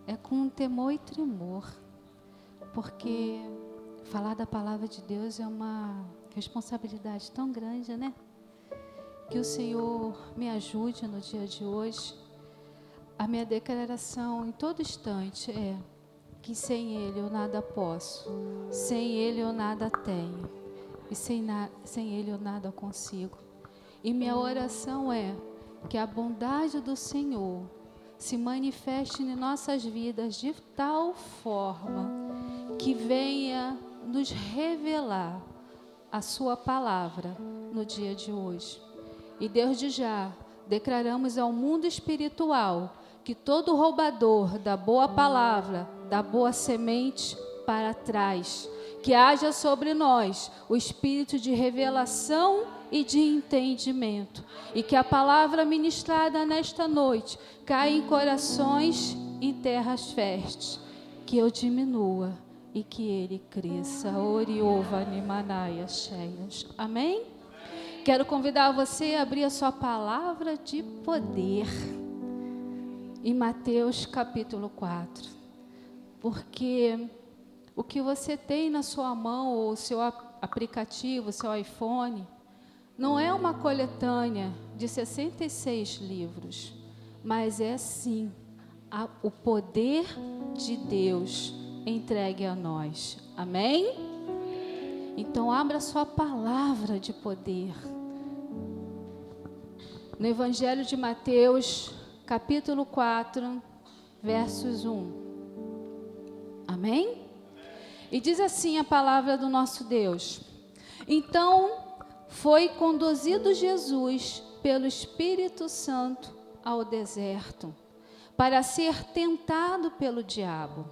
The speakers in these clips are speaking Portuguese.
é com temor e tremor, porque falar da palavra de Deus é uma responsabilidade tão grande, né? Que o Senhor me ajude no dia de hoje. A minha declaração em todo instante é que sem Ele eu nada posso, sem Ele eu nada tenho, e sem Ele eu nada consigo. E minha oração é que a bondade do Senhor se manifeste em nossas vidas de tal forma que venha nos revelar a sua palavra no dia de hoje. E desde já declaramos ao mundo espiritual que todo roubador da boa palavra, da boa semente para trás, que haja sobre nós o espírito de revelação e de entendimento, e que a palavra ministrada nesta noite caia em corações e terras férteis, que eu diminua e que Ele cresça. Oriova Nimanaia cheias. Amém? Quero convidar você a abrir a sua palavra de poder em Mateus capítulo 4, porque o que você tem na sua mão, ou o seu aplicativo, o seu iPhone, não é uma coletânea de 66 livros, mas é sim o poder de Deus entregue a nós. Amém? Então abra sua palavra de poder. No Evangelho de Mateus, capítulo 4, versos 1. Amém? E diz assim a palavra do nosso Deus: Então foi conduzido Jesus pelo Espírito Santo ao deserto, para ser tentado pelo diabo.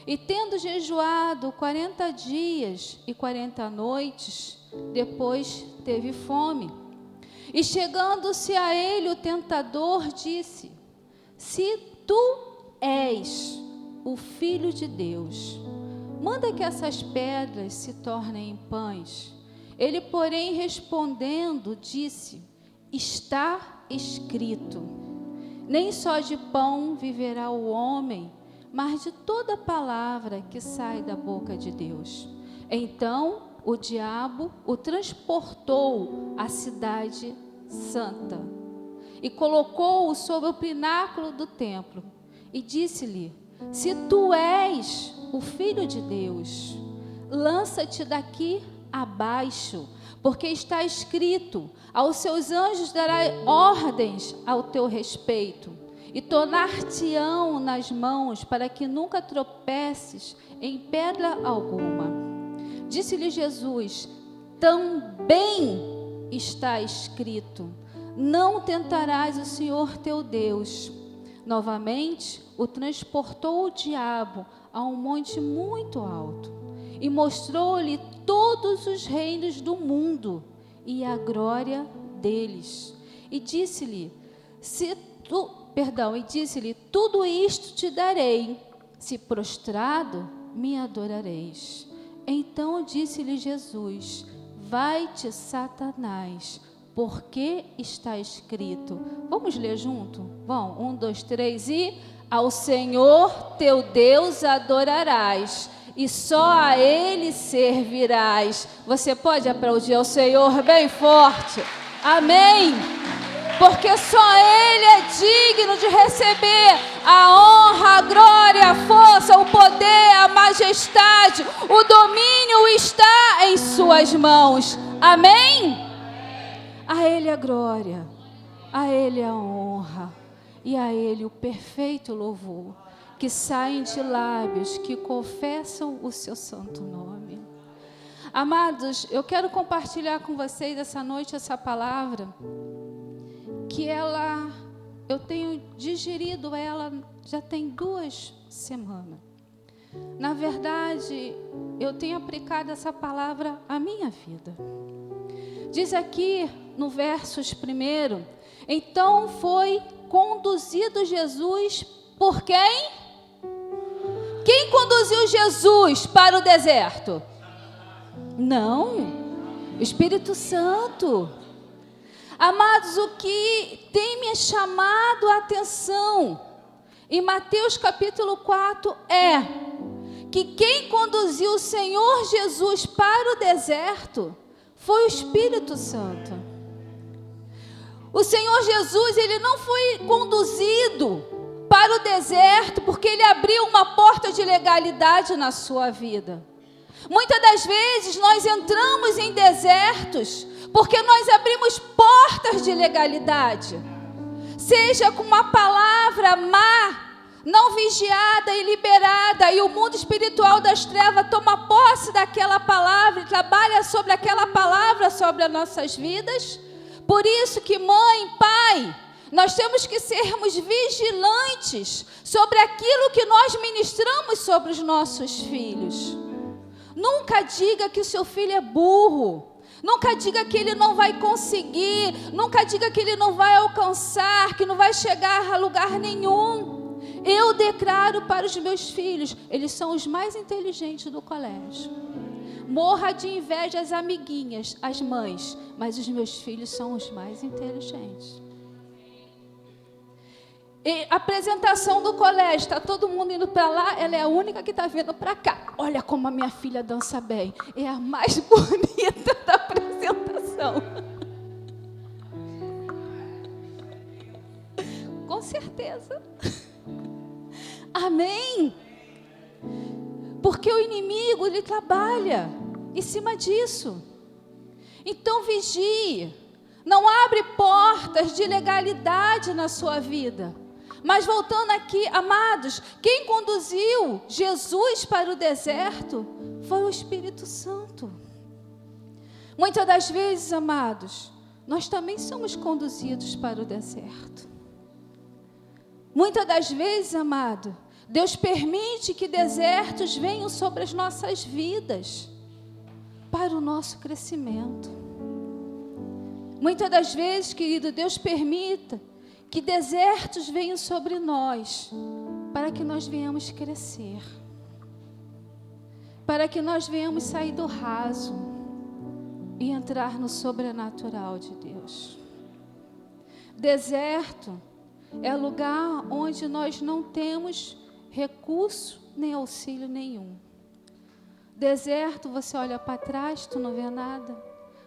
E tendo jejuado 40 dias e 40 noites, depois teve fome. E chegando-se a ele o tentador disse: Se tu és o Filho de Deus, manda que essas pedras se tornem em pães. Ele, porém, respondendo, disse: Está escrito: Nem só de pão viverá o homem, mas de toda palavra que sai da boca de Deus. Então o diabo o transportou à cidade santa e colocou-o sobre o pináculo do templo e disse-lhe: Se tu és o Filho de Deus, lança-te daqui abaixo, porque está escrito: aos seus anjos dará ordens ao teu respeito, e tornar-te-ão nas mãos, para que nunca tropeces em pedra alguma. Disse-lhe Jesus: Também está escrito: Não tentarás o Senhor teu Deus. Novamente o transportou o diabo a um monte muito alto e mostrou-lhe todos os reinos do mundo e a glória deles. E disse-lhe: Tudo isto te darei, se prostrado me adorareis. Então disse-lhe Jesus: Vai-te, Satanás, porque está escrito. Vamos ler junto? Bom, 1, 2, 3 e... Ao Senhor teu Deus adorarás, e só a Ele servirás. Você pode aplaudir ao Senhor bem forte. Amém. Porque só Ele é digno de receber a honra, a glória, a força, o poder, a majestade. O domínio está em suas mãos. Amém? A Ele a glória, a Ele a honra e a Ele o perfeito louvor, que saem de lábios que confessam o seu santo nome. Amados, eu quero compartilhar com vocês essa noite essa palavra, que eu tenho digerido ela já tem 2 semanas. Na verdade, eu tenho aplicado essa palavra à minha vida. Diz aqui no versos 1: Então foi conduzido Jesus por quem? Quem conduziu Jesus para o deserto? Não, o Espírito Santo. Amados, o que tem me chamado a atenção em Mateus capítulo 4 é que quem conduziu o Senhor Jesus para o deserto foi o Espírito Santo. O Senhor Jesus, ele não foi conduzido para o deserto porque ele abriu uma porta de legalidade na sua vida. Muitas das vezes nós entramos em desertos porque nós abrimos portas de legalidade. Seja com uma palavra má, não vigiada e liberada, e o mundo espiritual das trevas toma posse daquela palavra e trabalha sobre aquela palavra sobre as nossas vidas. Por isso que mãe, pai, nós temos que sermos vigilantes sobre aquilo que nós ministramos sobre os nossos filhos. Nunca diga que o seu filho é burro. Nunca diga que ele não vai conseguir. Nunca diga que ele não vai alcançar, que não vai chegar a lugar nenhum. Eu declaro para os meus filhos, eles são os mais inteligentes do colégio. Morra de inveja as amiguinhas, as mães, mas os meus filhos são os mais inteligentes. E a apresentação do colégio, está todo mundo indo para lá, ela é a única que está vindo para cá. Olha como a minha filha dança bem, é a mais bonita da apresentação. Com certeza. Amém? Porque o inimigo, ele trabalha em cima disso. Então vigie. Não abre portas de legalidade na sua vida. Mas voltando aqui, amados, quem conduziu Jesus para o deserto foi o Espírito Santo. Muitas das vezes, amados, nós também somos conduzidos para o deserto. Muitas das vezes, amado, Deus permite que desertos venham sobre as nossas vidas para o nosso crescimento. Muitas das vezes, querido, Deus permita que desertos venham sobre nós, para que nós venhamos crescer, para que nós venhamos sair do raso e entrar no sobrenatural de Deus. Deserto é lugar onde nós não temos recurso nem auxílio nenhum. Deserto, você olha para trás, tu não vê nada.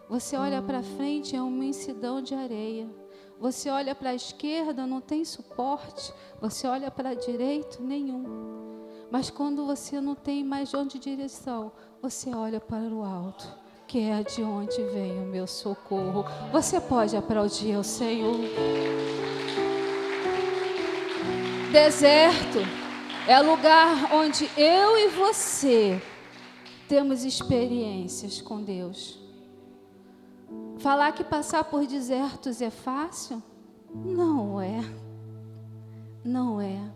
Você olha para frente, é uma imensidão de areia. Você olha para a esquerda, não tem suporte. Você olha para a direita, nenhum. Mas quando você não tem mais de onde direção, você olha para o alto, que é de onde vem o meu socorro. Você pode aplaudir ao Senhor. Deserto é lugar onde eu e você temos experiências com Deus. Falar que passar por desertos é fácil? Não é. Não é.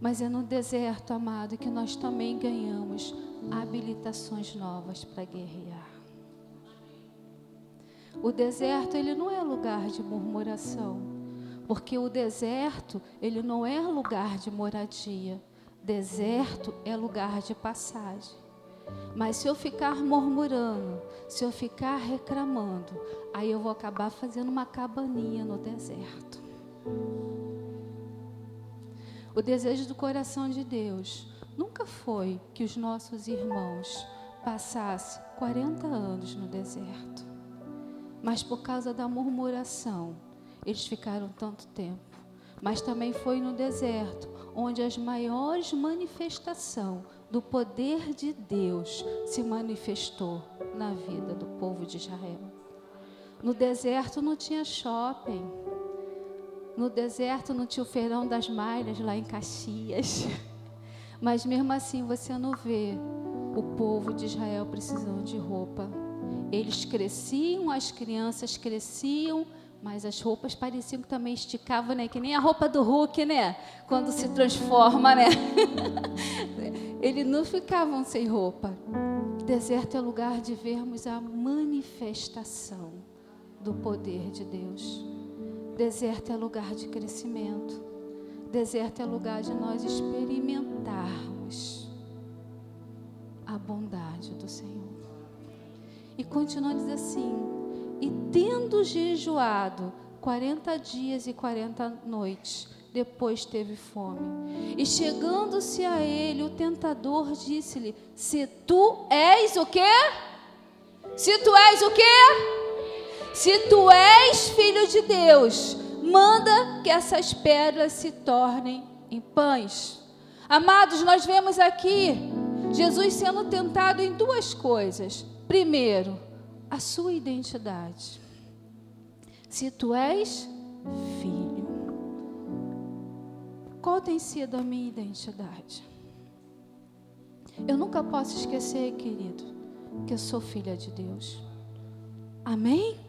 Mas é no deserto, amado, que nós também ganhamos habilitações novas para guerrear. O deserto, ele não é lugar de murmuração, porque o deserto, ele não é lugar de moradia. Deserto é lugar de passagem. Mas se eu ficar murmurando, se eu ficar reclamando, aí eu vou acabar fazendo uma cabaninha no deserto. O desejo do coração de Deus nunca foi que os nossos irmãos passassem 40 anos no deserto. Mas por causa da murmuração, eles ficaram tanto tempo. Mas também foi no deserto onde as maiores manifestações do poder de Deus se manifestou na vida do povo de Israel. No deserto não tinha shopping. No deserto não tinha o feirão das malhas lá em Caxias. Mas mesmo assim você não vê o povo de Israel precisando de roupa. Eles cresciam, as crianças cresciam, mas as roupas pareciam que também esticavam, né? Que nem a roupa do Hulk, né? Quando se transforma, né? Eles não ficavam sem roupa. Deserto é lugar de vermos a manifestação do poder de Deus. Deserto é lugar de crescimento. Deserto é lugar de nós experimentarmos a bondade do Senhor. E continua a dizer assim: e tendo jejuado 40 dias e 40 noites, depois teve fome. E chegando-se a ele, o tentador disse-lhe: se tu és o quê? Se tu és o quê? Se tu és filho de Deus, manda que essas pedras se tornem em pães. Amados, nós vemos aqui Jesus sendo tentado em duas coisas. Primeiro, a sua identidade. Se tu és filho. Qual tem sido a minha identidade? Eu nunca posso esquecer, querido, que eu sou filha de Deus. Amém?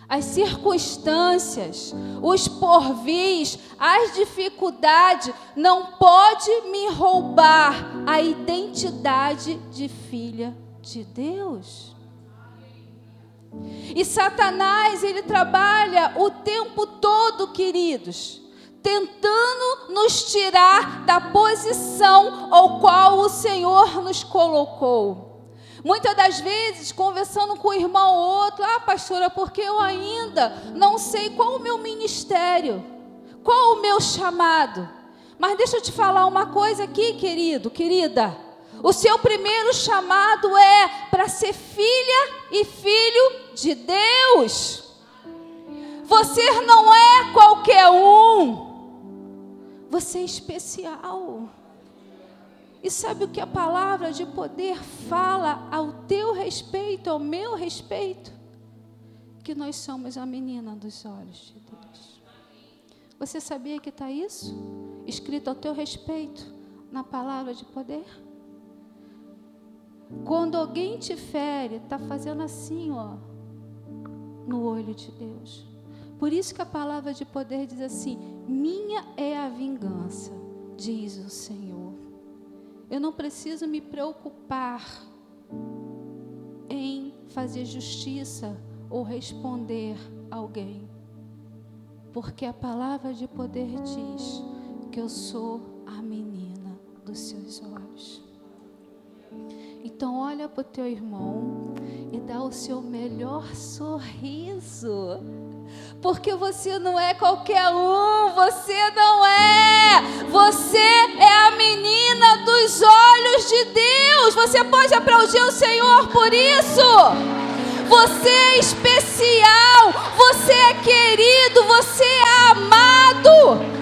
As circunstâncias, os porvis, as dificuldades não pode me roubar a identidade de filha de Deus. E Satanás, ele trabalha o tempo todo, queridos, tentando nos tirar da posição ao qual o Senhor nos colocou. Muitas das vezes, conversando com um irmão ou outro, pastora, porque eu ainda não sei qual o meu ministério, qual o meu chamado. Mas deixa eu te falar uma coisa aqui, querido, querida. O seu primeiro chamado é para ser filha e filho de Deus. Você não é qualquer um. Você é especial. E sabe o que a palavra de poder fala ao teu respeito, ao meu respeito? Que nós somos a menina dos olhos de Deus. Você sabia que está isso? Escrito ao teu respeito, na palavra de poder? Quando alguém te fere, está fazendo assim, ó, no olho de Deus. Por isso que a palavra de poder diz assim: minha é a vingança, diz o Senhor. Eu não preciso me preocupar em fazer justiça ou responder alguém, porque a palavra de poder diz que eu sou a menina dos seus olhos. Então olha para o teu irmão e dá o seu melhor sorriso, porque você não é qualquer um, você não é, você é a menina dos olhos de Deus. Você pode aplaudir o Senhor por isso. Você é especial, você é querido, você é amado.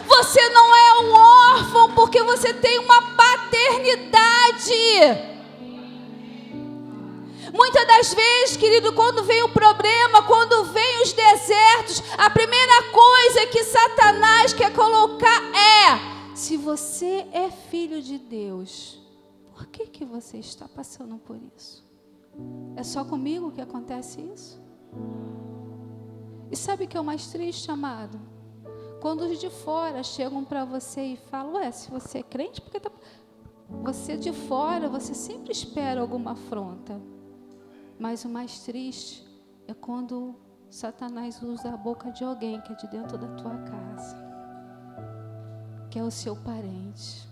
Você não é um órfão porque você tem uma paternidade. Muitas das vezes, querido, quando vem o problema, quando vem os desertos, a primeira coisa que Satanás quer colocar é: se você é filho de Deus, por que você está passando por isso? É só comigo que acontece isso? E sabe o que é o mais triste, amado? Quando os de fora chegam para você e falam: ué, se você é crente, porque você de fora, você sempre espera alguma afronta. Mas o mais triste é quando Satanás usa a boca de alguém que é de dentro da tua casa, que é o seu parente.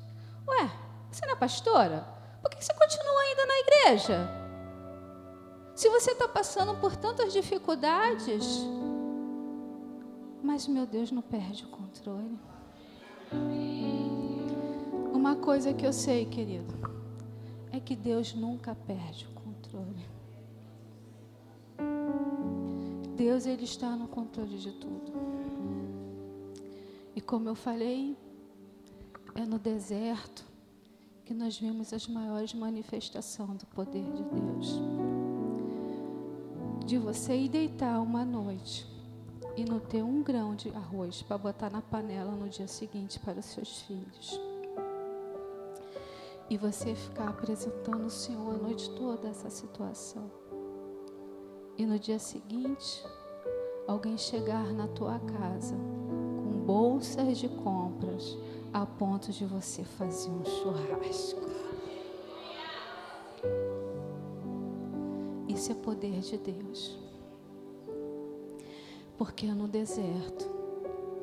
Ué, você não é pastora? Por que você continua ainda na igreja? Se você está passando por tantas dificuldades, mas meu Deus não perde o controle. Uma coisa que eu sei, querido, é que Deus nunca perde o controle. Deus, Ele está no controle de tudo. E como eu falei, é no deserto que nós vimos as maiores manifestações do poder de Deus. De você ir deitar uma noite e não ter um grão de arroz para botar na panela no dia seguinte para os seus filhos. E você ficar apresentando ao Senhor a noite toda essa situação. E no dia seguinte, alguém chegar na tua casa com bolsas de compras a ponto de você fazer um churrasco. Isso é poder de Deus. Porque é no deserto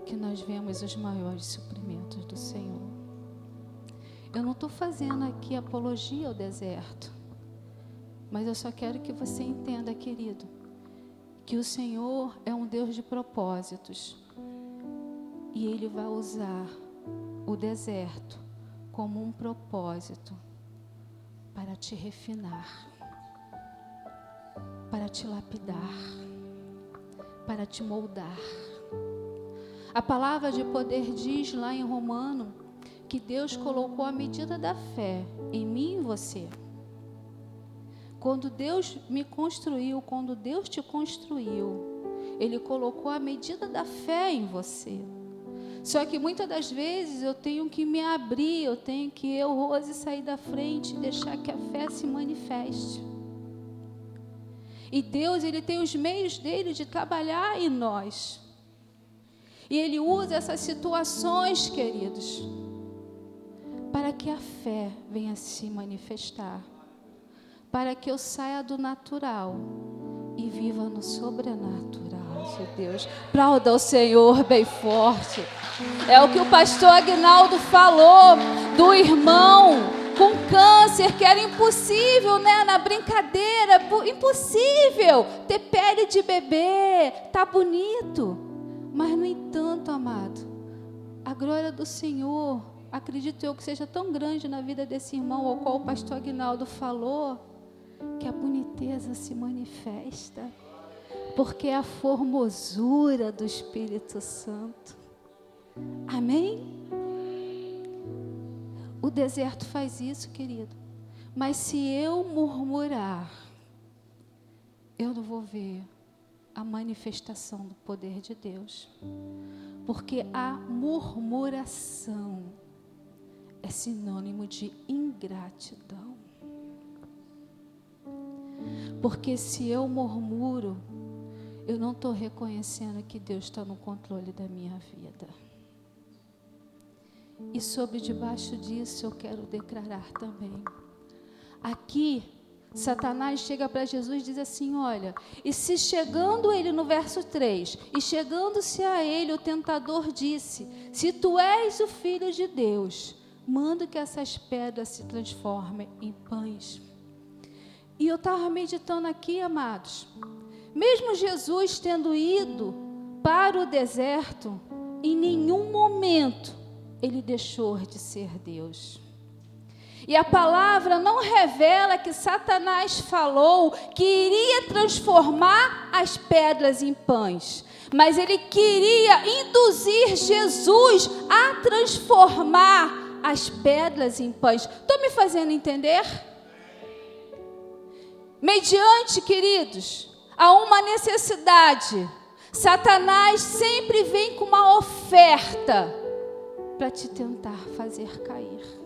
que nós vemos os maiores suprimentos do Senhor. Eu não estou fazendo aqui apologia ao deserto, mas eu só quero que você entenda, querido, que o Senhor é um Deus de propósitos. E Ele vai usar o deserto como um propósito para te refinar, para te lapidar, para te moldar. A palavra de poder diz lá em Romano que Deus colocou a medida da fé em mim e em você. Quando Deus me construiu, quando Deus te construiu, Ele colocou a medida da fé em você. Só que muitas das vezes eu tenho que me abrir, eu tenho que, Rose, sair da frente e deixar que a fé se manifeste. E Deus, Ele tem os meios dEle de trabalhar em nós. E Ele usa essas situações, queridos, para que a fé venha se manifestar. Para que eu saia do natural e viva no sobrenatural de Deus. Aplauda o Senhor bem forte. É o que o pastor Aguinaldo falou do irmão com câncer, que era impossível, né? Na brincadeira, impossível ter pele de bebê, tá bonito. Mas, no entanto, amado, a glória do Senhor, acredito eu que seja tão grande na vida desse irmão, ao qual o pastor Aguinaldo falou, que a boniteza se manifesta, porque é a formosura do Espírito Santo. Amém? O deserto faz isso, querido. Mas se eu murmurar, eu não vou ver a manifestação do poder de Deus. Porque a murmuração é sinônimo de ingratidão. Porque se eu murmuro, eu não estou reconhecendo que Deus está no controle da minha vida. E sobre debaixo disso eu quero declarar também. Aqui, Satanás chega para Jesus e diz assim, olha, e se chegando ele no verso 3, e chegando-se a ele o tentador disse, se tu és o Filho de Deus, manda que essas pedras se transformem em pães. E eu estava meditando aqui, amados, mesmo Jesus tendo ido para o deserto, em nenhum momento ele deixou de ser Deus. E a palavra não revela que Satanás falou que iria transformar as pedras em pães, mas ele queria induzir Jesus a transformar as pedras em pães. Estou me fazendo entender? Mediante, queridos, a uma necessidade, Satanás sempre vem com uma oferta para te tentar fazer cair.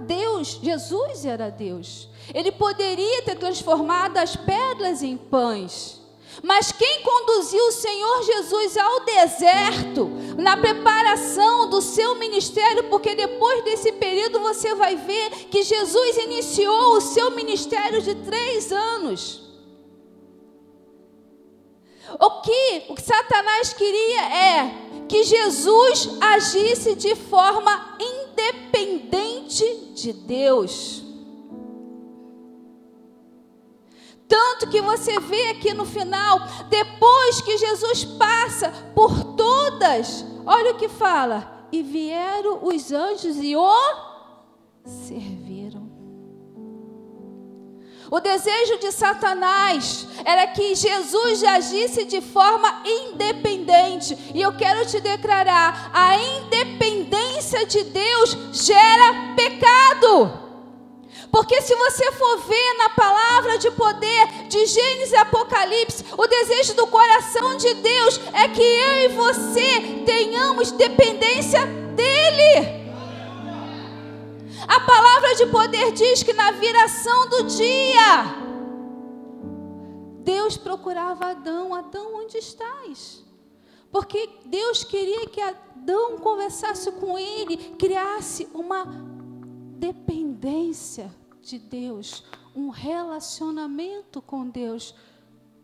Deus, Jesus era Deus. Ele poderia ter transformado as pedras em pães. Mas quem conduziu o Senhor Jesus ao deserto, na preparação do seu ministério, porque depois desse período você vai ver que Jesus iniciou o seu ministério de 3 anos. O que Satanás queria é que Jesus agisse de forma independente de Deus. Tanto que você vê aqui no final, depois que Jesus passa por todas, olha o que fala, e vieram os anjos e o serviram. O desejo de Satanás era que Jesus agisse de forma independente. E eu quero te declarar, a independência de Deus gera pecado. Porque se você for ver na palavra de poder de Gênesis e Apocalipse, o desejo do coração de Deus é que eu e você tenhamos dependência dEle. A palavra de poder diz que na viração do dia, Deus procurava Adão. Adão, onde estás? Porque Deus queria que Adão conversasse com ele, criasse uma dependência de Deus, um relacionamento com Deus.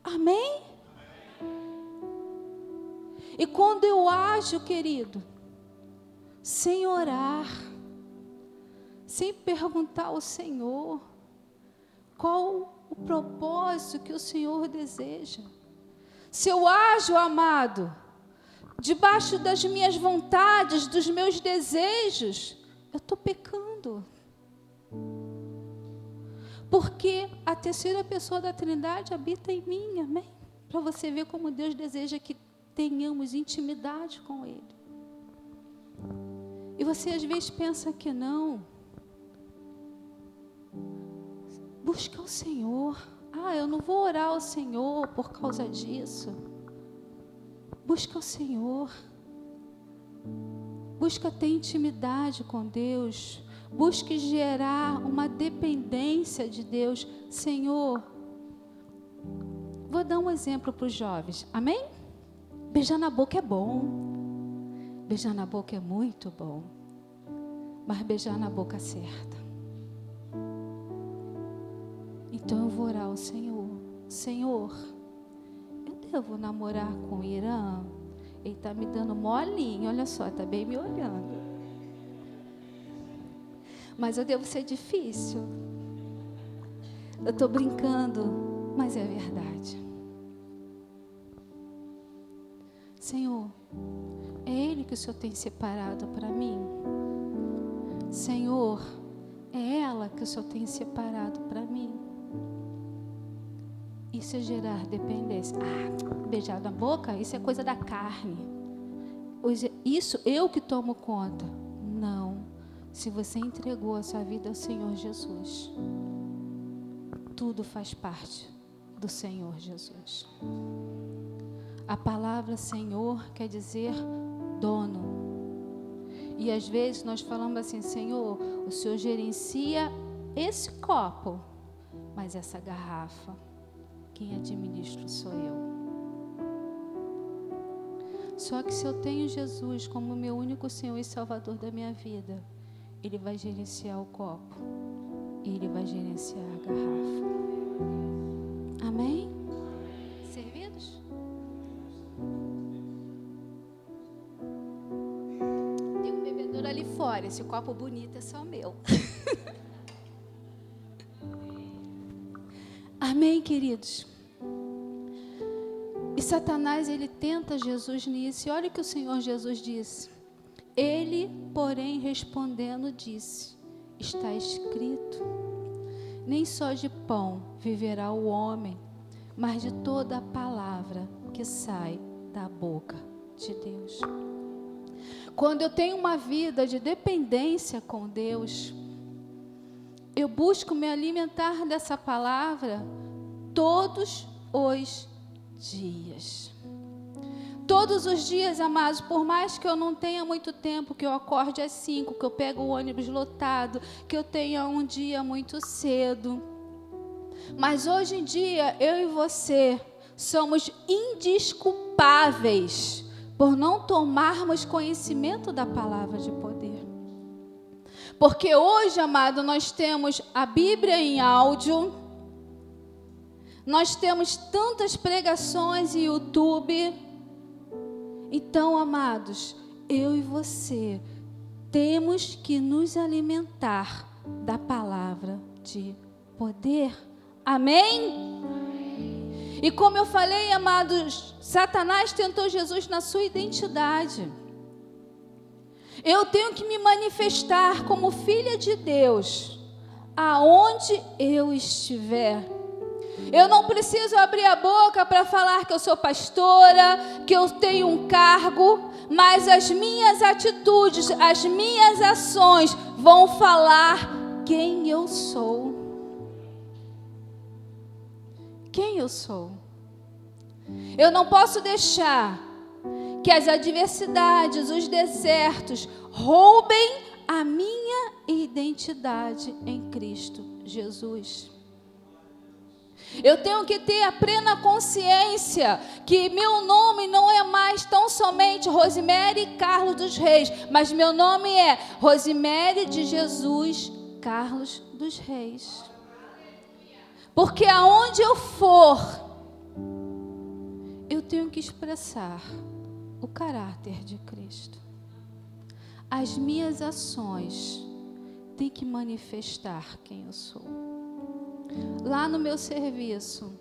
Amém? E quando eu ajo, querido, sem orar, sem perguntar ao Senhor qual o propósito que o Senhor deseja, se eu ajo, amado, debaixo das minhas vontades, dos meus desejos, eu estou pecando. Porque a terceira pessoa da Trindade habita em mim, amém? Para você ver como Deus deseja que tenhamos intimidade com Ele. E você às vezes pensa que não. Busca o Senhor. Eu não vou orar ao Senhor por causa disso. Busca o Senhor. Busca ter intimidade com Deus. Busque gerar uma dependência de Deus. Senhor, vou dar um exemplo para os jovens. Amém? Beijar na boca é bom. Beijar na boca é muito bom. Mas beijar na boca certa. Então eu vou orar ao Senhor. Senhor, eu devo namorar com o Irã? Ele está me dando molinho, olha só, está bem me olhando. Mas eu devo ser difícil. Eu estou brincando, mas é verdade. Senhor, é Ele que o Senhor tem separado para mim? Senhor, é ela que o Senhor tem separado para mim? Isso é gerar dependência. Beijar na boca, isso é coisa da carne. Isso eu que tomo conta. Não. Se você entregou a sua vida ao Senhor Jesus, tudo faz parte do Senhor Jesus. A palavra Senhor quer dizer dono. E às vezes nós falamos assim: Senhor, o Senhor gerencia esse copo, mas essa garrafa, quem administra sou eu. Só que se eu tenho Jesus como meu único Senhor e Salvador da minha vida, Ele vai gerenciar o copo, Ele vai gerenciar a garrafa. Amém? Servidos? Tem um bebedouro ali fora, esse copo bonito é só meu. Amém, queridos? E Satanás, ele tenta Jesus nisso. E olha o que o Senhor Jesus disse. Ele, porém, respondendo, disse: está escrito, nem só de pão viverá o homem, mas de toda a palavra que sai da boca de Deus. Quando eu tenho uma vida de dependência com Deus, eu busco me alimentar dessa palavra todos os dias. Todos os dias, amados, por mais que eu não tenha muito tempo, que eu acorde às 5, que eu pego o ônibus lotado, que eu tenha um dia muito cedo. Mas hoje em dia, eu e você somos indesculpáveis por não tomarmos conhecimento da palavra de poder. Porque hoje, amado, nós temos a Bíblia em áudio, nós temos tantas pregações em YouTube. Então, amados, eu e você temos que nos alimentar da palavra de poder. Amém? E como eu falei, amados, Satanás tentou Jesus na sua identidade. Eu tenho que me manifestar como filha de Deus, aonde eu estiver. Eu não preciso abrir a boca para falar que eu sou pastora, que eu tenho um cargo, mas as minhas atitudes, as minhas ações vão falar quem eu sou. Quem eu sou? Eu não posso deixar que as adversidades, os desertos, roubem a minha identidade em Cristo Jesus. Eu tenho que ter a plena consciência que meu nome não é mais tão somente Rosemary Carlos dos Reis, mas meu nome é Rosemary de Jesus Carlos dos Reis. Porque aonde eu for, eu tenho que expressar o caráter de Cristo. As minhas ações têm que manifestar quem eu sou. Lá no meu serviço,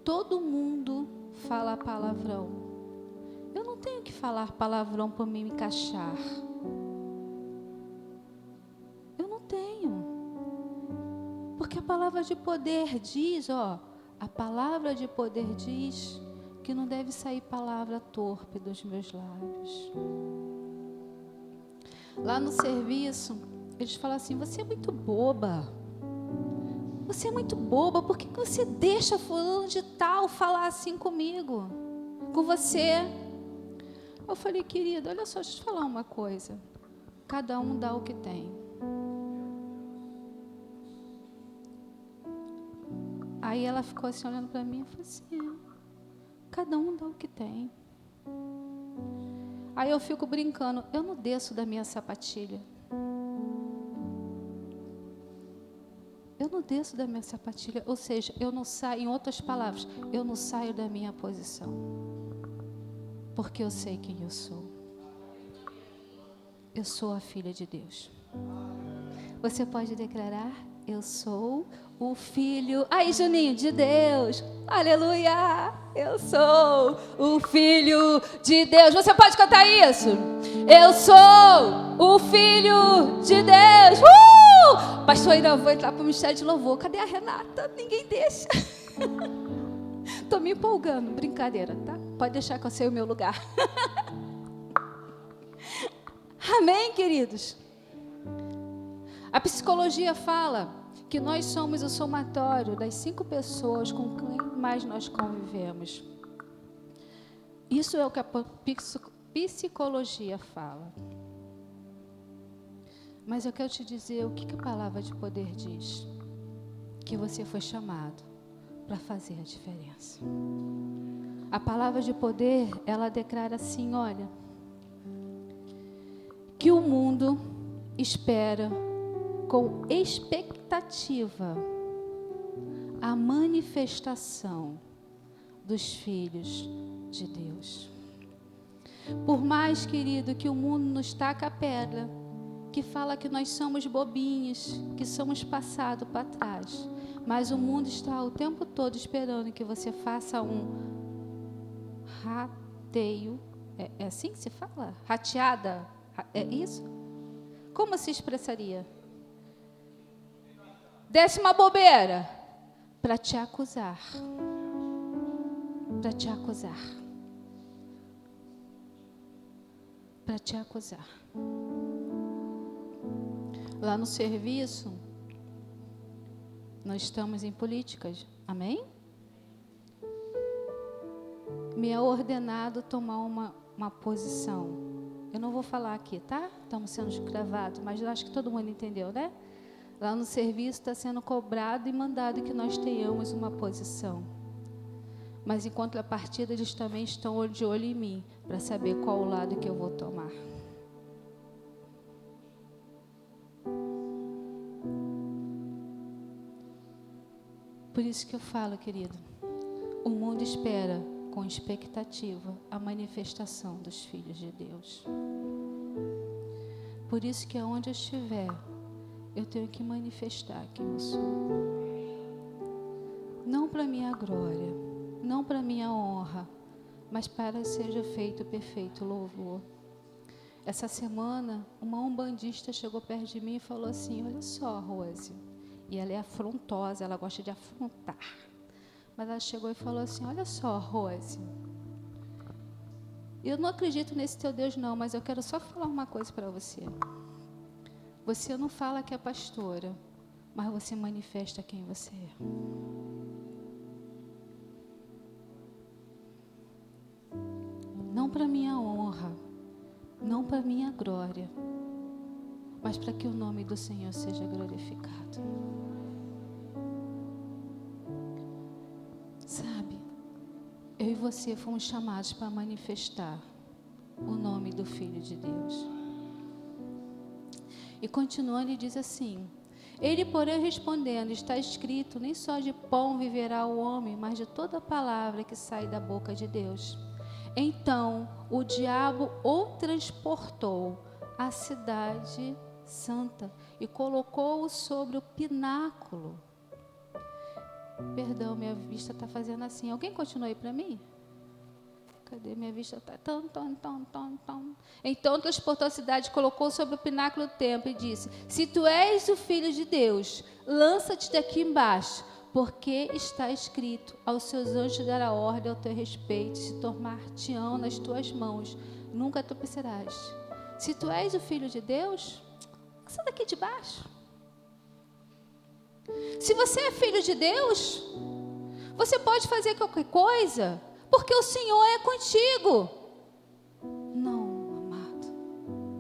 todo mundo fala palavrão. Eu não tenho que falar palavrão para me encaixar. Eu não tenho. Porque a palavra de poder diz, a palavra de poder diz que não deve sair palavra torpe dos meus lábios. Lá no serviço, eles falam assim, você é muito boba. Você é muito boba, por que você deixa fulano de tal falar assim comigo? Com você? Eu falei, querida, olha só, deixa eu te falar uma coisa. Cada um dá o que tem. Aí ela ficou assim, olhando para mim, e falou assim, cada um dá o que tem. Aí eu fico brincando, eu não desço da minha sapatilha. Eu não desço da minha sapatilha, ou seja, eu não saio, em outras palavras, eu não saio da minha posição. Porque eu sei quem eu sou. Eu sou a filha de Deus. Você pode declarar, eu sou o filho, aí Juninho, de Deus. Aleluia! Eu sou o filho de Deus. Você pode cantar isso? Eu sou o filho de Deus. Pastor, ainda vou entrar para o ministério de louvor. Cadê a Renata? Ninguém deixa. Estou me empolgando. Brincadeira, tá? Pode deixar que eu sei o meu lugar. Amém, queridos? A psicologia fala que nós somos o somatório das 5 pessoas com quem mais nós convivemos. Isso é o que a psicologia fala. Mas eu quero te dizer o que a palavra de poder diz. Que você foi chamado para fazer a diferença. A palavra de poder, ela declara assim, olha, que o mundo espera com expectativa a manifestação dos filhos de Deus. Por mais, querido, que o mundo nos taca a pedra, que fala que nós somos bobinhos, que somos passados para trás, mas o mundo está o tempo todo esperando que você faça um rateio, é assim que se fala? Rateada? É isso? Como se expressaria? Desce uma bobeira para te acusar. Para te acusar. Para te acusar. Lá no serviço, nós estamos em políticas, amém? Me é ordenado tomar uma posição. Eu não vou falar aqui, tá? Estamos sendo gravados, mas eu acho que todo mundo entendeu, né? Lá no serviço está sendo cobrado e mandado que nós tenhamos uma posição. Mas em contrapartida, eles também estão de olho em mim, para saber qual o lado que eu vou tomar. Por isso que eu falo, querido, o mundo espera com expectativa a manifestação dos filhos de Deus. Por isso que aonde eu estiver, eu tenho que manifestar quem eu sou. Não para minha glória, não para minha honra, mas para que seja feito o perfeito louvor. Essa semana, uma umbandista chegou perto de mim e falou assim, olha só, Rose, e ela é afrontosa, ela gosta de afrontar. Mas ela chegou e falou assim, olha só, Rose, eu não acredito nesse teu Deus não, mas eu quero só falar uma coisa para você. Você não fala que é pastora, mas você manifesta quem você é. Não para minha honra, não para minha glória, mas para que o nome do Senhor seja glorificado. Sabe, eu e você fomos chamados para manifestar o nome do Filho de Deus. E continuando, ele diz assim, ele, porém, respondendo, está escrito, nem só de pão viverá o homem, mas de toda palavra que sai da boca de Deus. Então, o diabo o transportou à cidade santa e colocou-o sobre o pináculo. Perdão, minha vista está fazendo assim. Alguém continua aí para mim? Cadê? Minha vista está tão. Então transportou a cidade, colocou sobre o pináculo do templo e disse: se tu és o Filho de Deus, lança-te daqui embaixo, porque está escrito: aos seus anjos dará ordem ao teu respeito, se tomar-te-ão nas tuas mãos, nunca tropeçarás. Se tu és o Filho de Deus, sai daqui de baixo. Se você é filho de Deus, você pode fazer qualquer coisa, porque o Senhor é contigo. Não, amado,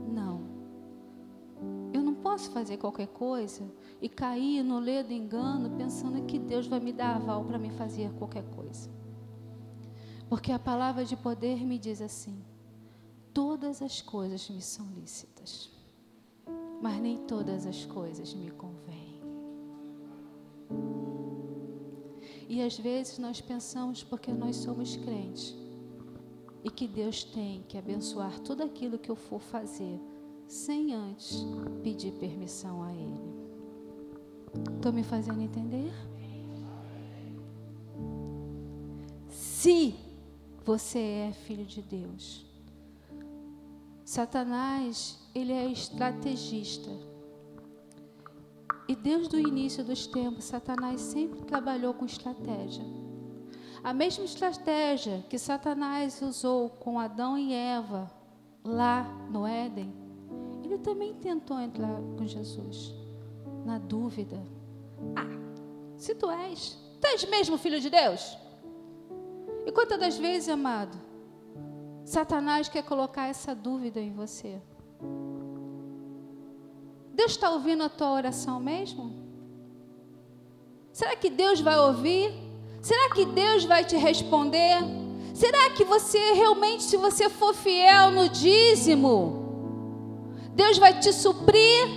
não. Eu não posso fazer qualquer coisa e cair no ledo engano, pensando que Deus vai me dar aval para me fazer qualquer coisa. Porque a palavra de poder me diz assim: todas as coisas me são lícitas, mas nem todas as coisas me convêm. E às vezes nós pensamos, porque nós somos crentes, e que Deus tem que abençoar tudo aquilo que eu for fazer, sem antes pedir permissão a Ele. Estou me fazendo entender? Se você é filho de Deus, Satanás, ele é estrategista. E desde o início dos tempos, Satanás sempre trabalhou com estratégia. A mesma estratégia que Satanás usou com Adão e Eva lá no Éden, ele também tentou entrar com Jesus, na dúvida. Se tu és mesmo filho de Deus? E quantas das vezes, amado, Satanás quer colocar essa dúvida em você? Deus está ouvindo a tua oração mesmo? Será que Deus vai ouvir? Será que Deus vai te responder? Será que você realmente, se você for fiel no dízimo, Deus vai te suprir?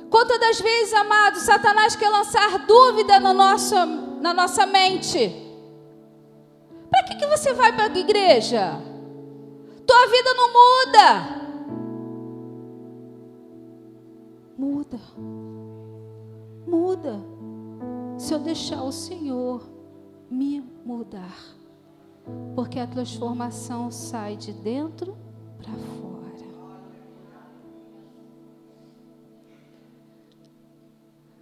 Quantas das vezes, amado, Satanás quer lançar dúvida na nossa mente? Para que você vai para a igreja? Tua vida não muda. Muda, se eu deixar o Senhor me mudar, porque a transformação sai de dentro para fora.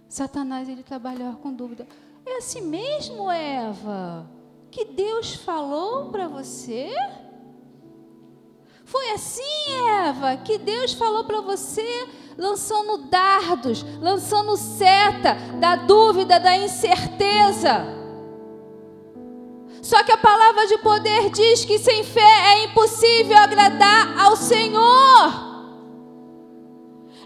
Satanás, ele trabalha com dúvida. É assim mesmo, Eva, que Deus falou para você? Foi assim, Eva, que Deus falou para você, lançando dardos, lançando seta da dúvida, da incerteza. Só que a palavra de poder diz que sem fé é impossível agradar ao Senhor.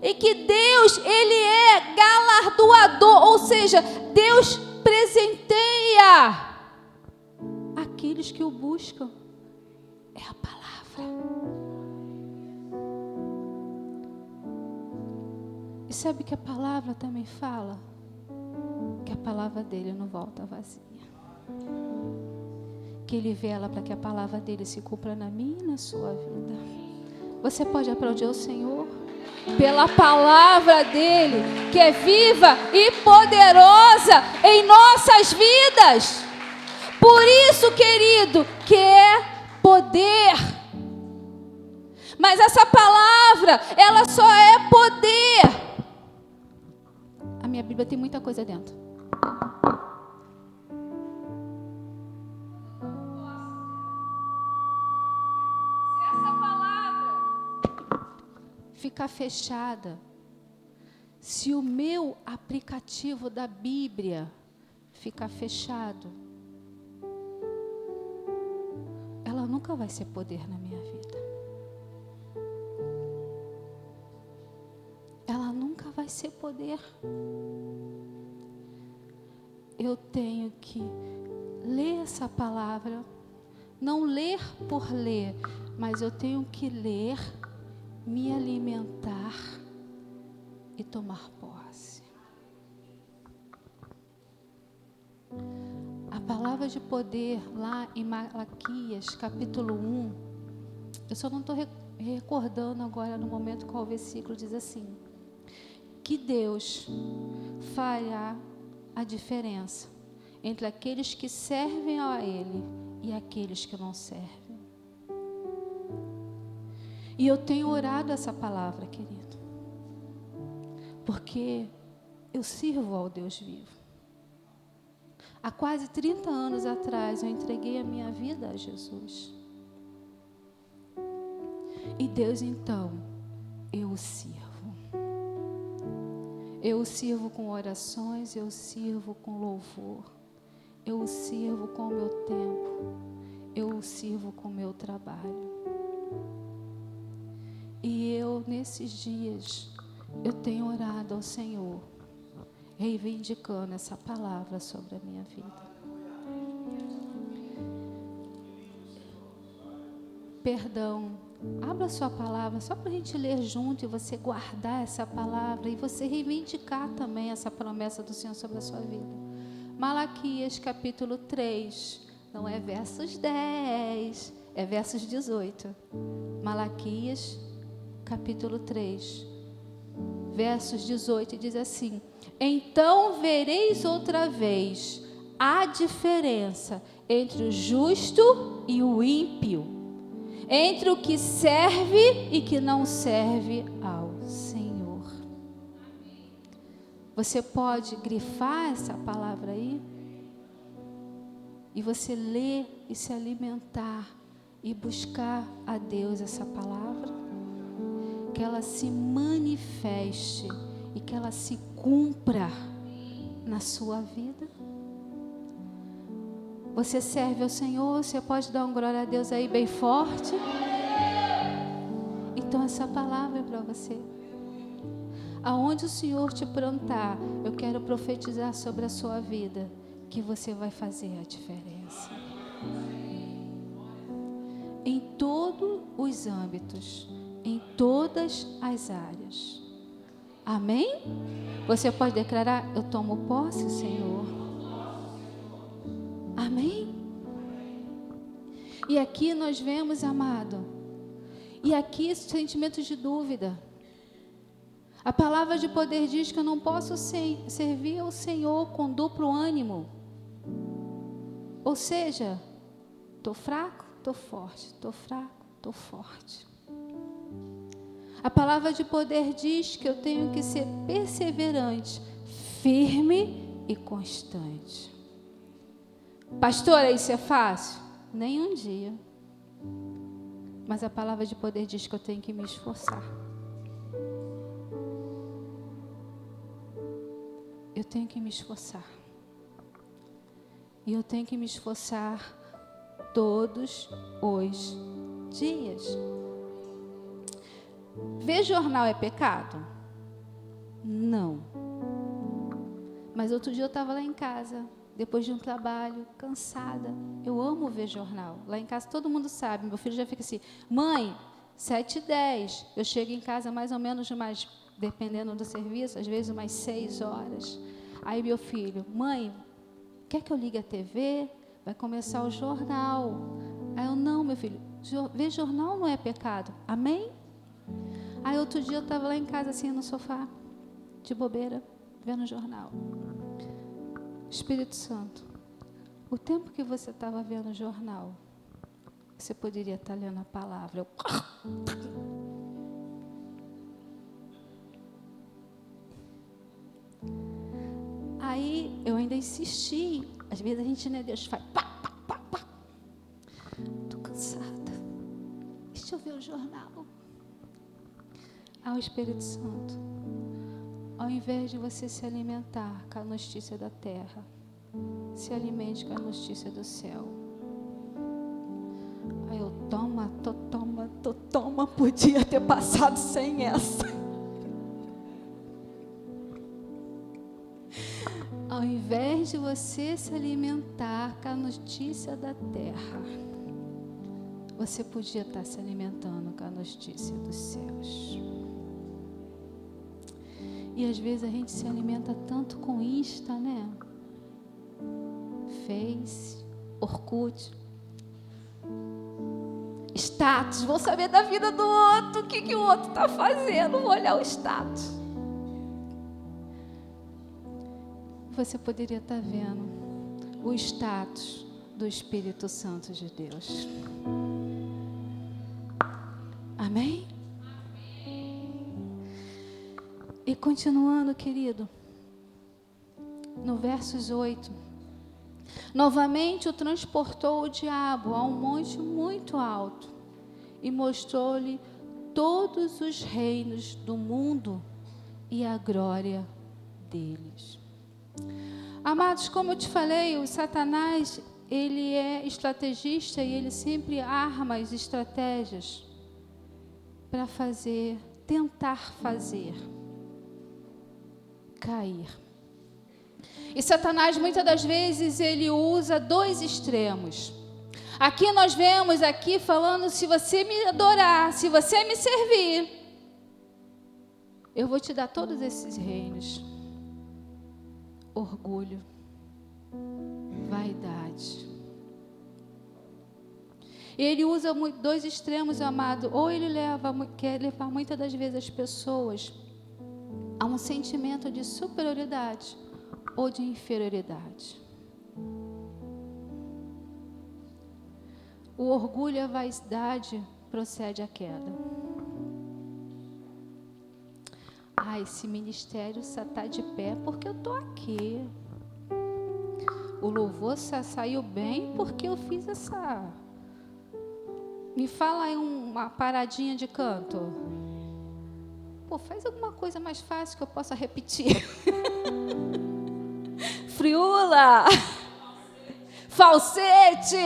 E que Deus, Ele é galardoador, ou seja, Deus presenteia aqueles que o buscam. É a palavra. E sabe que a palavra também fala? Que a palavra dele não volta vazia. Que ele vela para que a palavra dele se cumpra na minha e na sua vida. Você pode aplaudir o Senhor pela palavra dele, que é viva e poderosa em nossas vidas. Por isso, querido, que é poder. Mas essa palavra, ela só é poder. A minha Bíblia tem muita coisa dentro. Se essa palavra ficar fechada, se o meu aplicativo da Bíblia ficar fechado, ela nunca vai ser poder na minha vida. Ela nunca vai ser poder. Eu tenho que ler essa palavra, não ler por ler, mas eu tenho que ler, me alimentar e tomar posse. A palavra de poder lá em Malaquias, capítulo 1, eu só não estou recordando agora no momento qual o versículo diz assim: que Deus fará a diferença entre aqueles que servem a Ele e aqueles que não servem. E eu tenho orado essa palavra, querido, porque eu sirvo ao Deus vivo. Há quase 30 anos atrás eu entreguei a minha vida a Jesus. E Deus, então, eu o sirvo. Eu o sirvo com orações, eu o sirvo com louvor. Eu o sirvo com o meu tempo. Eu o sirvo com o meu trabalho. E eu, nesses dias, eu tenho orado ao Senhor, reivindicando essa palavra sobre a minha vida. Perdão. Abra sua palavra, só para a gente ler junto e você guardar essa palavra e você reivindicar também essa promessa do Senhor sobre a sua vida. Malaquias capítulo 3, não é versos 10, é versos 18. Malaquias capítulo 3, versos 18, diz assim: então vereis outra vez a diferença entre o justo e o ímpio, entre o que serve e que não serve ao Senhor. Você pode grifar essa palavra aí? E você ler e se alimentar e buscar a Deus essa palavra? Que ela se manifeste e que ela se cumpra na sua vida. Você serve ao Senhor, você pode dar um glória a Deus aí bem forte. Então essa palavra é para você. Aonde o Senhor te plantar, eu quero profetizar sobre a sua vida, que você vai fazer a diferença. Em todos os âmbitos, em todas as áreas. Amém? Você pode declarar: eu tomo posse, Senhor. Amém? E aqui nós vemos, amado, e aqui sentimentos de dúvida. A palavra de poder diz que eu não posso servir ao Senhor com duplo ânimo. Ou seja, estou fraco, estou forte, estou fraco, estou forte. A palavra de poder diz que eu tenho que ser perseverante, firme e constante. Pastora, isso é fácil? Nem um dia. Mas a palavra de poder diz que eu tenho que me esforçar. Eu tenho que me esforçar. E eu tenho que me esforçar todos os dias. Ver jornal é pecado? Não. Mas outro dia eu estava lá em casa, depois de um trabalho, cansada. Eu amo ver jornal. Lá em casa todo mundo sabe, meu filho já fica assim: mãe, 7h10. Eu chego em casa mais ou menos umas, dependendo do serviço, às vezes umas 6 horas. Aí meu filho: mãe, quer que eu ligue a TV? Vai começar o jornal. Aí eu: não, meu filho, ver jornal não é pecado. Amém? Aí outro dia eu estava lá em casa assim no sofá, de bobeira, vendo o jornal. Espírito Santo, o tempo que você estava vendo o jornal, você poderia estar lendo a palavra. Aí eu ainda insisti. Às vezes a gente, né, Deus faz pá, pá, pá, pá. Estou cansada. Deixa eu ver o jornal. Ao Espírito Santo, ao invés de você se alimentar com a notícia da terra, se alimente com a notícia do céu. Aí eu: toma, podia ter passado sem essa. Ao invés de você se alimentar com a notícia da terra, você podia estar se alimentando com a notícia dos céus. E às vezes a gente se alimenta tanto com Insta, né? Face, Orkut, status. Vou saber da vida do outro, o que o outro está fazendo, vou olhar o status. Você poderia estar vendo o status do Espírito Santo de Deus. Amém? E continuando, querido, no versos 8, novamente o transportou o diabo a um monte muito alto e mostrou-lhe todos os reinos do mundo e a glória deles. Amados, como eu te falei, o Satanás, ele é estrategista e ele sempre arma as estratégias para tentar fazer cair. E Satanás, muitas das vezes, ele usa dois extremos. Aqui nós vemos falando, se você me adorar, se você me servir, eu vou te dar todos esses reinos. Orgulho, vaidade. Ele usa dois extremos, amado. Ou ele quer levar muitas das vezes as pessoas a um sentimento de superioridade ou de inferioridade. O orgulho e a vaidade procede à queda. Esse ministério só está de pé porque eu estou aqui. O louvor só saiu bem porque eu fiz essa... Me fala aí uma paradinha de canto. Faz alguma coisa mais fácil que eu possa repetir. Friula! Falsete!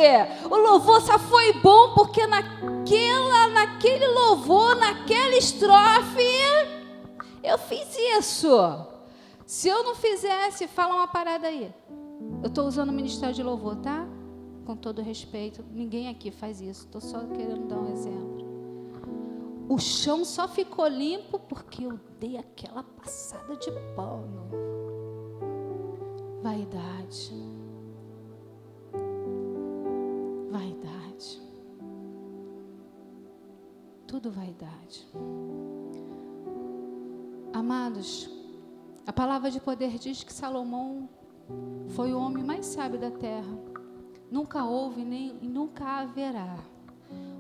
O louvor só foi bom porque naquele louvor, naquela estrofe, eu fiz isso. Se eu não fizesse, fala uma parada aí. Eu estou usando o ministério de louvor, tá? Com todo respeito, ninguém aqui faz isso. Estou só querendo dar um exemplo. O chão só ficou limpo porque eu dei aquela passada de pano. Vaidade. Vaidade. Tudo vaidade. Amados, a palavra de poder diz que Salomão foi o homem mais sábio da terra. Nunca houve e nunca haverá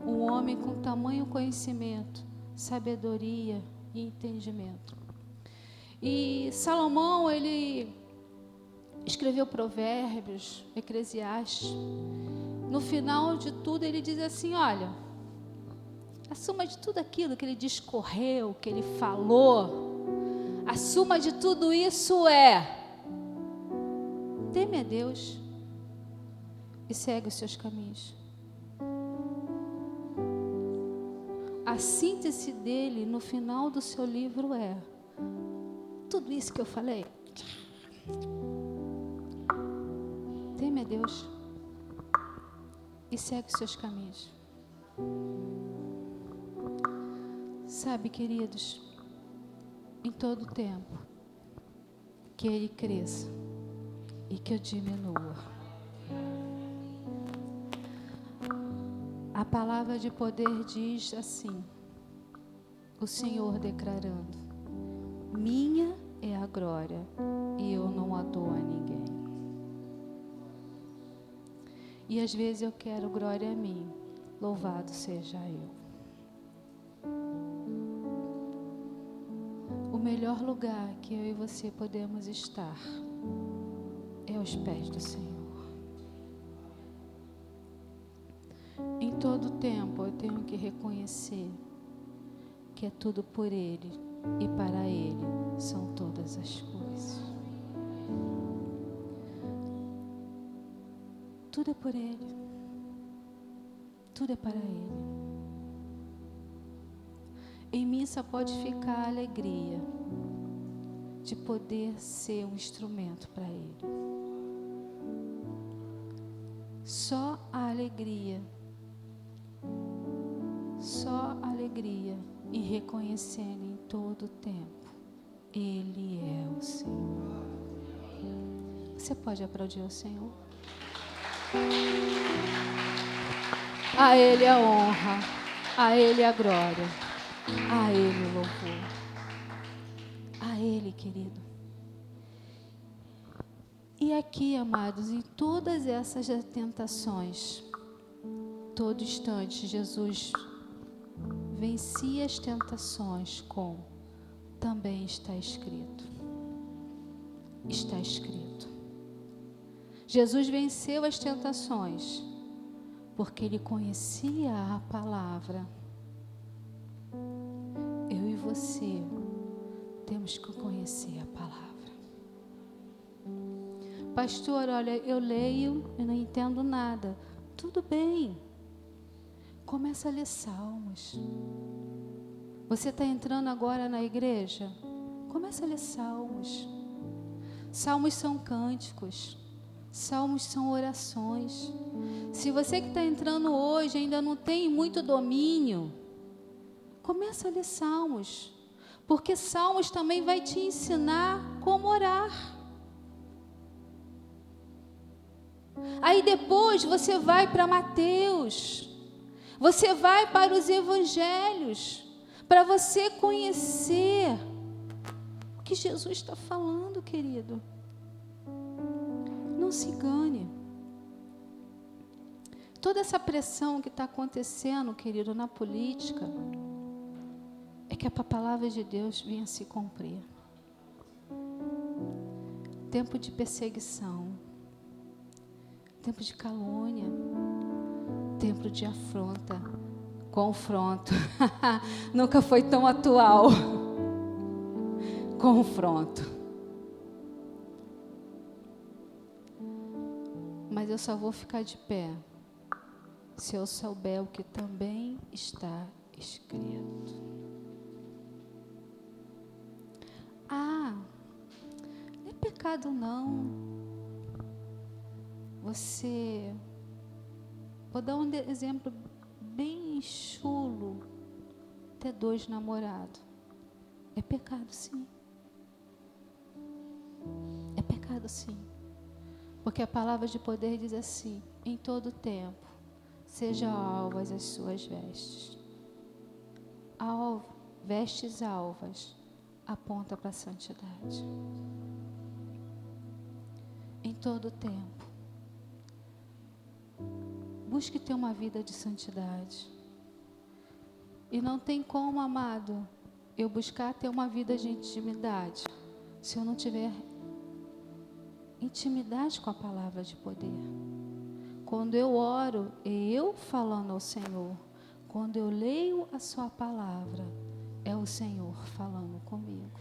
um homem com tamanho conhecimento, sabedoria e entendimento. E Salomão, ele escreveu Provérbios, Eclesiastes. No final de tudo, ele diz assim: olha, a suma de tudo aquilo que ele discorreu, que ele falou, a suma de tudo isso é: teme a Deus e segue os seus caminhos. A síntese dele no final do seu livro é: tudo isso que eu falei, teme a Deus e segue os seus caminhos. Sabe, queridos, em todo tempo, que ele cresça e que eu diminua. A palavra de poder diz assim, o Senhor declarando: minha é a glória e eu não a dou a ninguém. E às vezes eu quero glória a mim, louvado seja eu. O melhor lugar que eu e você podemos estar é aos pés do Senhor. Em todo tempo eu tenho que reconhecer que é tudo por Ele e para Ele são todas as coisas. Tudo é por Ele. Tudo é para Ele. Em mim só pode ficar a alegria de poder ser um instrumento para Ele. Só a alegria. Só a alegria e reconhecendo em todo o tempo, Ele é o Senhor. Você pode aplaudir o Senhor? A Ele a honra, a Ele a glória, a Ele o louvor, a Ele, querido. E aqui, amados, em todas essas tentações, todo instante, Jesus vencia as tentações com: também está escrito. Está escrito. Jesus venceu as tentações porque Ele conhecia a palavra. Eu e você temos que conhecer a palavra. Pastor, olha, eu leio e não entendo nada. Tudo bem. Começa a ler Salmos. Você está entrando agora na igreja? Começa a ler Salmos. Salmos são cânticos. Salmos são orações. Se você que está entrando hoje ainda não tem muito domínio, começa a ler Salmos. Porque Salmos também vai te ensinar como orar. Aí depois você vai para Mateus. Você vai para os evangelhos. Para você conhecer o que Jesus está falando, querido. Não se engane. Toda essa pressão que está acontecendo, querido, na política, é que a palavra de Deus venha se cumprir. Tempo de perseguição, tempo de calúnia, tempo de afronta, confronto. Nunca foi tão atual. Confronto. Mas eu só vou ficar de pé se eu souber o que também está escrito. Ah, não é pecado não. Você, vou dar um exemplo bem chulo, ter 2 namorados. É pecado sim. É pecado sim. Porque a palavra de poder diz assim: em todo tempo, sejam alvas as suas vestes. Vestes alvas aponta para a santidade. Em todo tempo. Busque ter uma vida de santidade. E não tem como, amado, eu buscar ter uma vida de intimidade se eu não tiver intimidade com a palavra de poder. Quando eu oro, eu falando ao Senhor. Quando eu leio a sua palavra, é o Senhor falando comigo.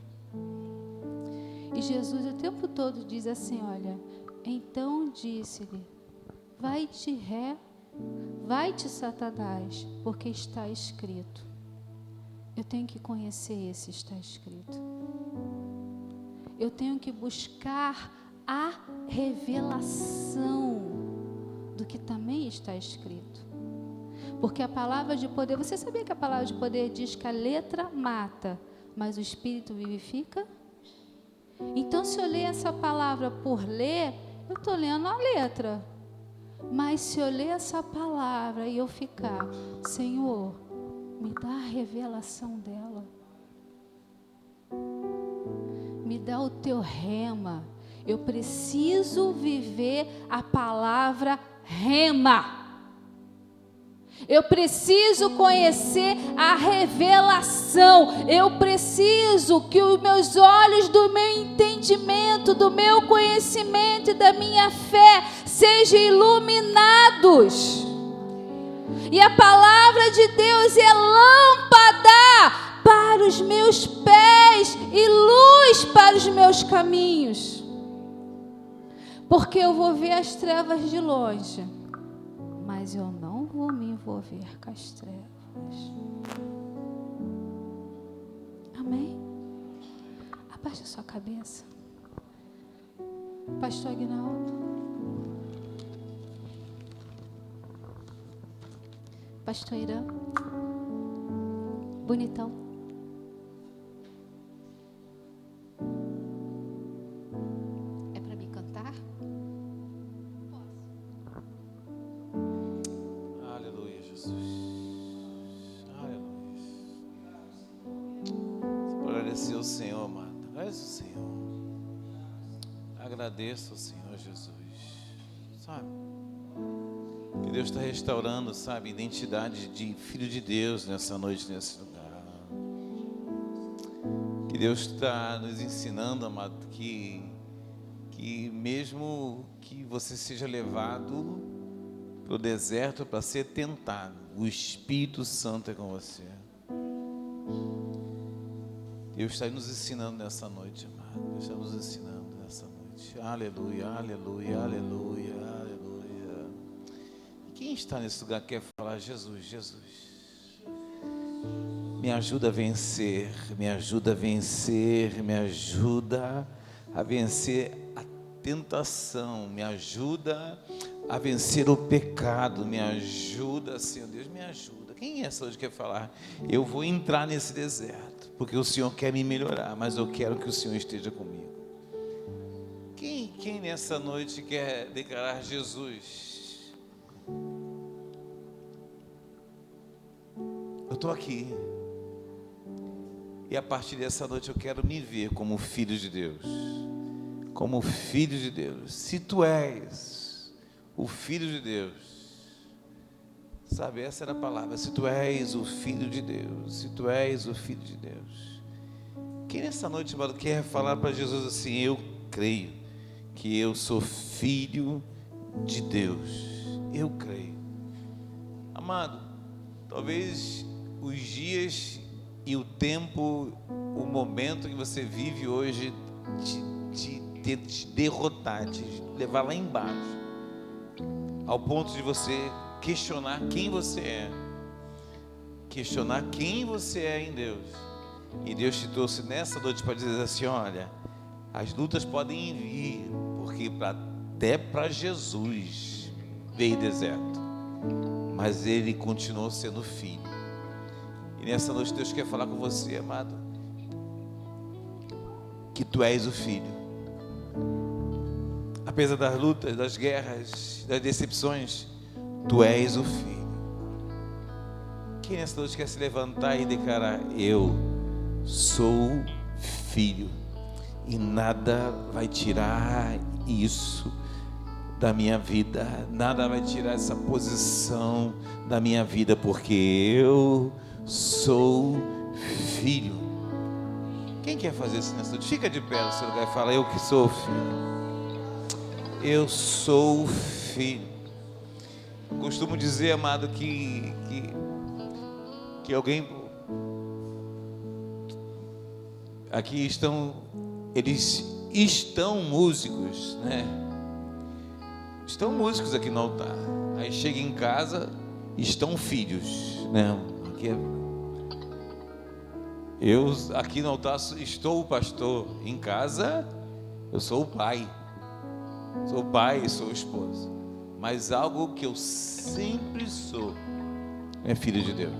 E Jesus o tempo todo diz assim, olha, então disse-lhe, vai-te Satanás, porque está escrito. Eu tenho que conhecer esse está escrito. Eu tenho que buscar a revelação do que também está escrito. Porque a palavra de poder, você sabia que a palavra de poder diz que a letra mata, mas o espírito vivifica? Então, se eu ler essa palavra por ler, eu estou lendo a letra. Mas se eu ler essa palavra e eu ficar, Senhor, me dá a revelação dela. Me dá o teu rema. Eu preciso viver a palavra rema. Eu preciso conhecer a revelação. Eu preciso que os meus olhos do meu entendimento, do meu conhecimento e da minha fé sejam iluminados. E a palavra de Deus é lâmpada para os meus pés e luz para os meus caminhos. Porque eu vou ver as trevas de longe, mas eu não vou me envolver com as trevas. Amém? Abaixa sua cabeça. Pastor Aguinaldo. Pastor Irã. Bonitão. É para me cantar? Posso. Aleluia, Jesus. Aleluia. Você pode agradecer o Senhor, amado. Agradece o Senhor. Agradeço ao Senhor Jesus, sabe? Que Deus está restaurando, sabe, identidade de filho de Deus nessa noite, nesse lugar. Que Deus está nos ensinando, amado, que mesmo que você seja levado para o deserto para ser tentado, o Espírito Santo é com você. Deus está nos ensinando nessa noite, amado. Deus está nos ensinando nessa noite. Aleluia, aleluia, aleluia, aleluia. E quem está nesse lugar quer falar: Jesus, Jesus, me ajuda a vencer, me ajuda a vencer, me ajuda a vencer a tentação, me ajuda a vencer o pecado, me ajuda, Senhor Deus, me ajuda. Quem é essa hoje que quer falar? Eu vou entrar nesse deserto, porque o Senhor quer me melhorar, mas eu quero que o Senhor esteja comigo. Quem nessa noite quer declarar: Jesus, eu estou aqui, e a partir dessa noite eu quero me ver como filho de Deus, como filho de Deus. Se tu és o filho de Deus, sabe, essa era a palavra, se tu és o filho de Deus, se tu és o filho de Deus. Quem nessa noite, amado, quer falar para Jesus assim: eu creio que eu sou filho de Deus, eu creio. Amado, talvez os dias e o tempo, o momento que você vive hoje te derrotar, te levar lá embaixo, ao ponto de você questionar quem você é, questionar quem você é em Deus. E Deus te trouxe nessa noite para dizer assim: olha, as lutas podem vir, porque até para Jesus veio deserto, mas Ele continuou sendo filho. E nessa noite Deus quer falar com você, amado, que tu és o filho. Apesar das lutas, das guerras, das decepções, tu és o filho. Quem nessa noite quer se levantar e declarar: eu sou filho, e nada vai tirar isso da minha vida, nada vai tirar essa posição da minha vida, porque eu sou filho. Quem quer fazer isso nessa noite? Fica de pé no seu lugar e fala: eu que sou filho, eu sou filho. Costumo dizer, amado, que alguém aqui eles estão músicos, né? Estão músicos aqui no altar. Aí chega em casa, estão filhos, né? Eu aqui no altar estou o pastor, em casa eu sou o pai. Sou pai e sou esposo. Mas algo que eu sempre sou é filho de Deus.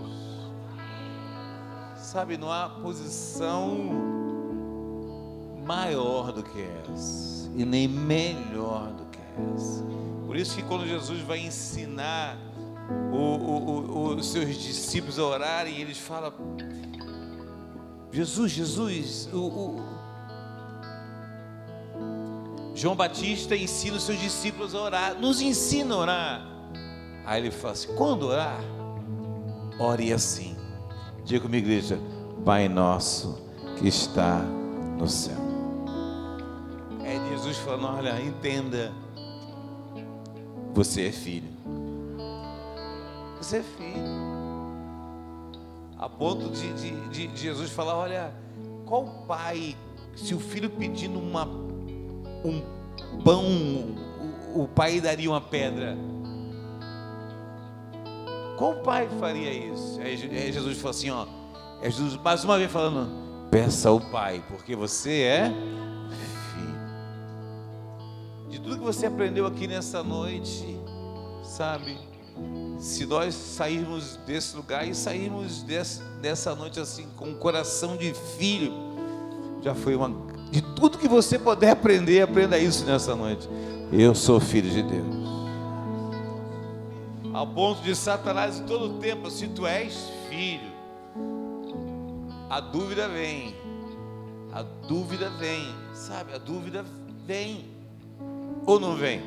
Sabe, não há posição maior do que essa, e nem melhor do que essa. Por isso que quando Jesus vai ensinar os seus discípulos a orarem, eles falam: Jesus, João Batista ensina os seus discípulos a orar, nos ensina a orar. Aí ele fala assim: quando orar, ore assim. Diga comigo, igreja: Pai nosso que está no céu. É Jesus falando: olha, entenda, você é filho. Você é filho. A ponto de Jesus falar: olha, qual pai, se o filho pedindo um pão, o pai daria uma pedra? Qual pai faria isso? Aí Jesus falou assim, ó, é Jesus mais uma vez falando: peça ao Pai, porque você é filho. De tudo que você aprendeu aqui nessa noite, sabe, se nós sairmos desse lugar e sairmos dessa noite assim, com o coração de filho, já foi de tudo que você puder aprender, aprenda isso nessa noite. Eu sou filho de Deus. Ao ponto de Satanás em todo o tempo: se tu és filho, a dúvida vem, sabe, a dúvida vem. Ou não vem?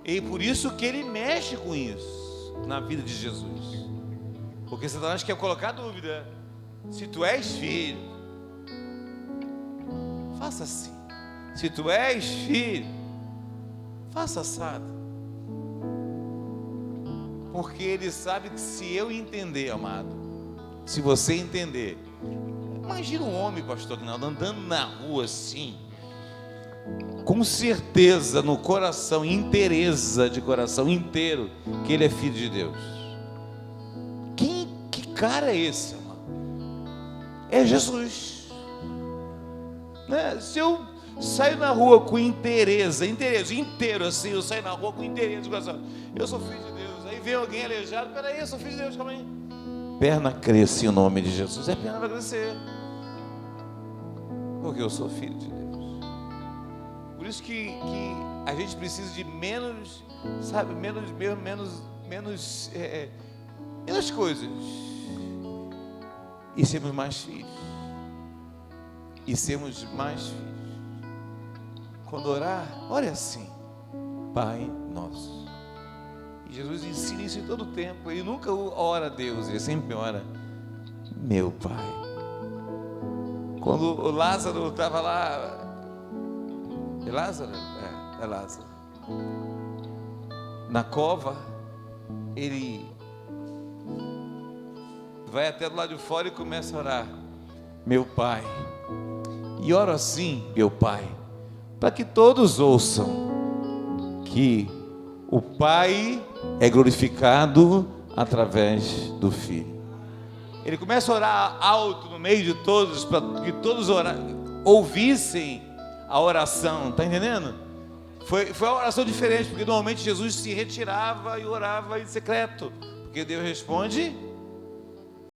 E por isso que ele mexe com isso na vida de Jesus. Porque Satanás quer colocar dúvida. Se tu és filho, faça assim. Se tu és filho, faça assado. Porque ele sabe que se eu entender, amado, se você entender, imagina um homem, pastor Aguinaldo, andando na rua assim, com certeza no coração, inteireza de coração inteiro, que ele é filho de Deus. Que cara é esse, amado? É Jesus, né? Se eu saio na rua com inteireza inteiro assim, eu saio na rua com inteireza de coração, eu sou filho de Deus. Aí vem alguém aleijado, peraí, eu sou filho de Deus, calma aí. Perna cresce em nome de Jesus, perna vai crescer, porque eu sou filho de Deus. Por isso que a gente precisa de menos, sabe, menos coisas, e sermos mais filhos, Quando orar, ore assim: Pai Nosso. E Jesus ensina isso em todo o tempo. Ele nunca ora a Deus, ele sempre ora: Meu Pai. Quando o Lázaro estava lá, é Lázaro? É Lázaro. Na cova, ele vai até do lado de fora e começa a orar: Meu Pai. E ora assim: Meu Pai, para que todos ouçam que o Pai é glorificado através do Filho. Ele começa a orar alto no meio de todos, para que todos ouvissem a oração, está entendendo? Foi uma oração diferente, porque normalmente Jesus se retirava e orava em secreto, porque Deus responde